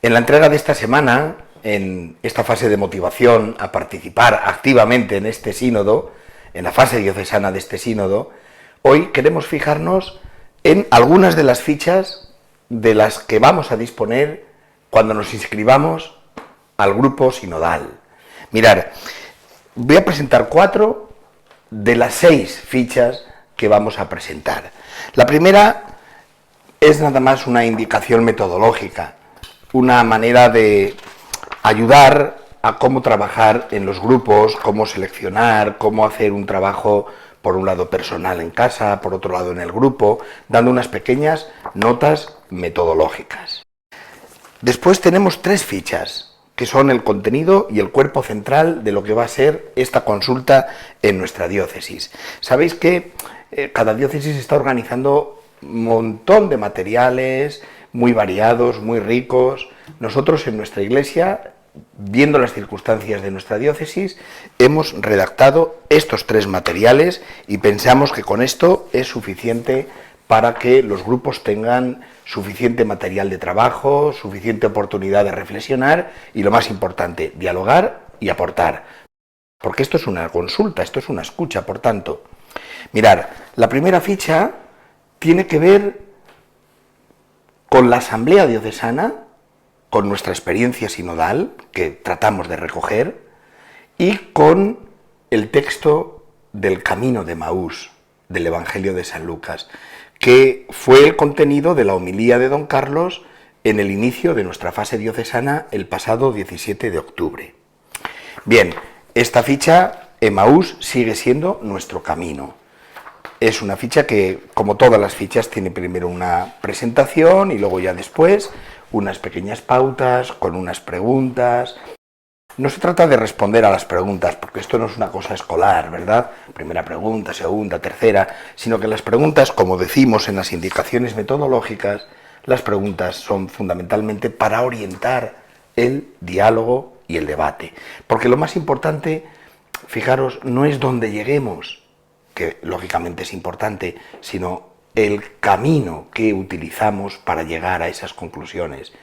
En la entrega de esta semana, en esta fase de motivación a participar activamente en este sínodo, en la fase diocesana de este sínodo, hoy queremos fijarnos en algunas de las fichas de las que vamos a disponer cuando nos inscribamos al grupo sinodal. Mirar, voy a presentar 4 de las 6 fichas que vamos a presentar. La primera es nada más una indicación metodológica, una manera de ayudar a cómo trabajar en los grupos, cómo seleccionar, cómo hacer un trabajo, por un lado personal en casa, por otro lado en el grupo, dando unas pequeñas notas metodológicas. Después tenemos 3 fichas, que son el contenido y el cuerpo central de lo que va a ser esta consulta en nuestra diócesis. Sabéis que cada diócesis está organizando un montón de materiales muy variados, muy ricos. Nosotros en nuestra iglesia, viendo las circunstancias de nuestra diócesis, hemos redactado estos 3 materiales y pensamos que con esto es suficiente para que los grupos tengan suficiente material de trabajo, suficiente oportunidad de reflexionar y, lo más importante, dialogar y aportar. Porque esto es una consulta, esto es una escucha, por tanto. Mirad, la primera ficha tiene que ver con la asamblea diocesana, con nuestra experiencia sinodal, que tratamos de recoger, y con el texto del Camino de Emaús, del Evangelio de San Lucas, que fue el contenido de la homilía de don Carlos en el inicio de nuestra fase diocesana el pasado 17 de octubre. Bien, esta ficha, Emaús, sigue siendo nuestro camino. Es una ficha que, como todas las fichas, tiene primero una presentación y luego ya después unas pequeñas pautas con unas preguntas. No se trata de responder a las preguntas, porque esto no es una cosa escolar, ¿verdad? Primera pregunta, segunda, tercera, sino que las preguntas, como decimos en las indicaciones metodológicas, las preguntas son fundamentalmente para orientar el diálogo y el debate. Porque lo más importante, fijaros, no es dónde lleguemos, que lógicamente es importante, sino el camino que utilizamos para llegar a esas conclusiones.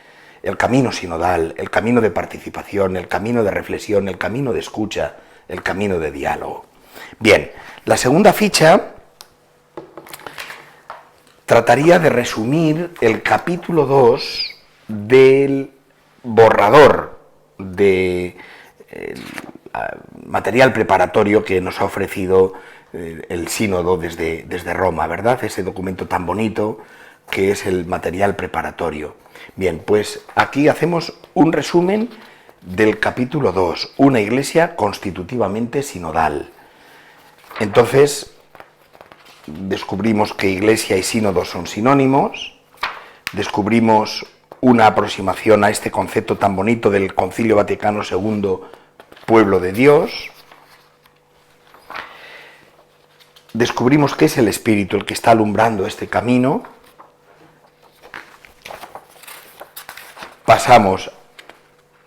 El camino sinodal, el camino de participación, el camino de reflexión, el camino de escucha, el camino de diálogo. Bien, la segunda ficha trataría de resumir el capítulo 2 del borrador de material preparatorio que nos ha ofrecido el sínodo desde Roma, ¿verdad? Ese documento tan bonito que es el material preparatorio. Bien, pues aquí hacemos un resumen del capítulo 2, una iglesia constitutivamente sinodal. Entonces, descubrimos que iglesia y sínodo son sinónimos, descubrimos una aproximación a este concepto tan bonito del Concilio Vaticano II, pueblo de Dios. Descubrimos que es el Espíritu el que está alumbrando este camino. Pasamos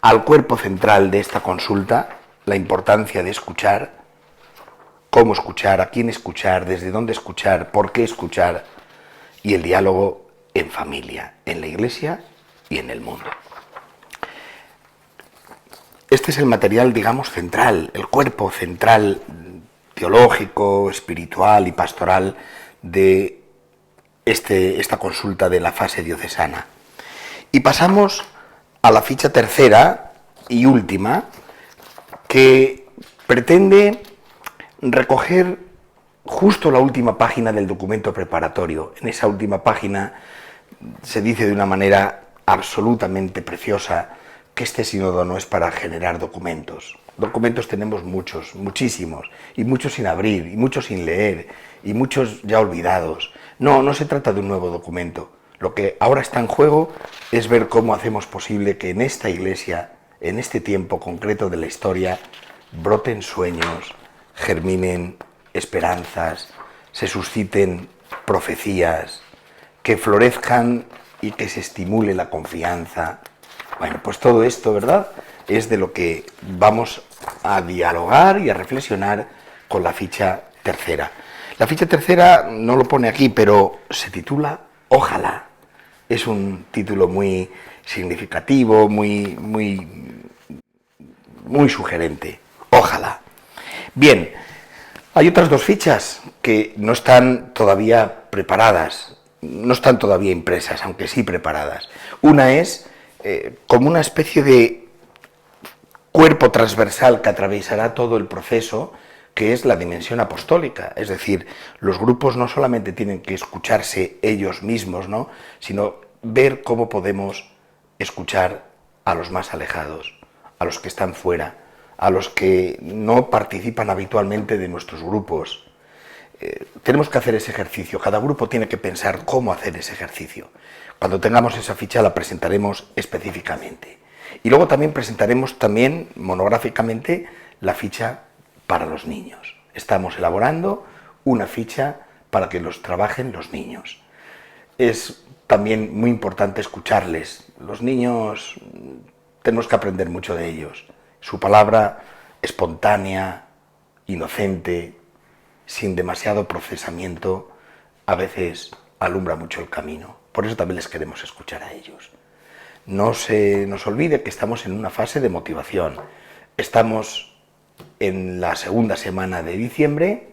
al cuerpo central de esta consulta, la importancia de escuchar, cómo escuchar, a quién escuchar, desde dónde escuchar, por qué escuchar, y el diálogo en familia, en la iglesia y en el mundo. Este es el material, digamos, central, el cuerpo central teológico, espiritual y pastoral de esta consulta de la fase diocesana. Y pasamos a la ficha tercera y última, que pretende recoger justo la última página del documento preparatorio. En esa última página se dice de una manera absolutamente preciosa que este sínodo no es para generar documentos. Documentos tenemos muchos, muchísimos, y muchos sin abrir, y muchos sin leer, y muchos ya olvidados. No se trata de un nuevo documento. Lo que ahora está en juego es ver cómo hacemos posible que en esta iglesia, en este tiempo concreto de la historia, broten sueños, germinen esperanzas, se susciten profecías, que florezcan y que se estimule la confianza. Bueno, pues todo esto, ¿verdad?, es de lo que vamos a dialogar y a reflexionar con la ficha tercera. La ficha tercera no lo pone aquí, pero se titula Ojalá. Es un título muy significativo, muy sugerente. Ojalá. Bien, hay otras dos fichas que no están todavía preparadas, no están todavía impresas, aunque sí preparadas. Una es como una especie de cuerpo transversal que atravesará todo el proceso, que es la dimensión apostólica. Es decir, los grupos no solamente tienen que escucharse ellos mismos, ¿no?, sino ver cómo podemos escuchar a los más alejados, a los que están fuera, a los que no participan habitualmente de nuestros grupos. Tenemos que hacer ese ejercicio, cada grupo tiene que pensar cómo hacer ese ejercicio. Cuando tengamos esa ficha la presentaremos específicamente. Y luego también presentaremos monográficamente la ficha para los niños. Estamos elaborando una ficha para que los trabajen los niños. Es también muy importante escucharles. Los niños tenemos que aprender mucho de ellos. Su palabra espontánea, inocente, sin demasiado procesamiento, a veces alumbra mucho el camino. Por eso también les queremos escuchar a ellos. No se nos olvide que estamos en una fase de motivación. Estamos en la segunda semana de diciembre,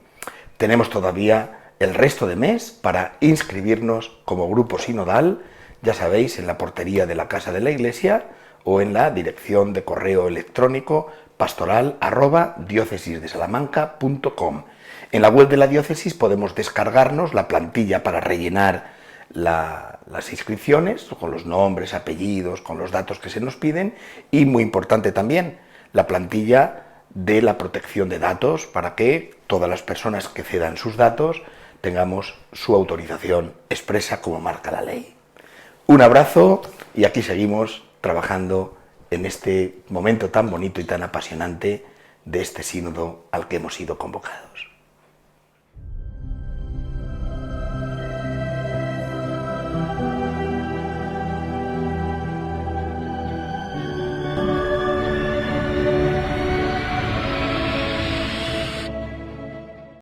tenemos todavía el resto de mes para inscribirnos como grupo sinodal, ya sabéis, en la portería de la Casa de la Iglesia o en la dirección de correo electrónico pastoral@diocesisdesalamanca.com. En la web de la diócesis podemos descargarnos la plantilla para rellenar las inscripciones, con los nombres, apellidos, con los datos que se nos piden, y muy importante también, la plantilla de la protección de datos para que todas las personas que cedan sus datos tengamos su autorización expresa como marca la ley. Un abrazo y aquí seguimos trabajando en este momento tan bonito y tan apasionante de este sínodo al que hemos sido convocados.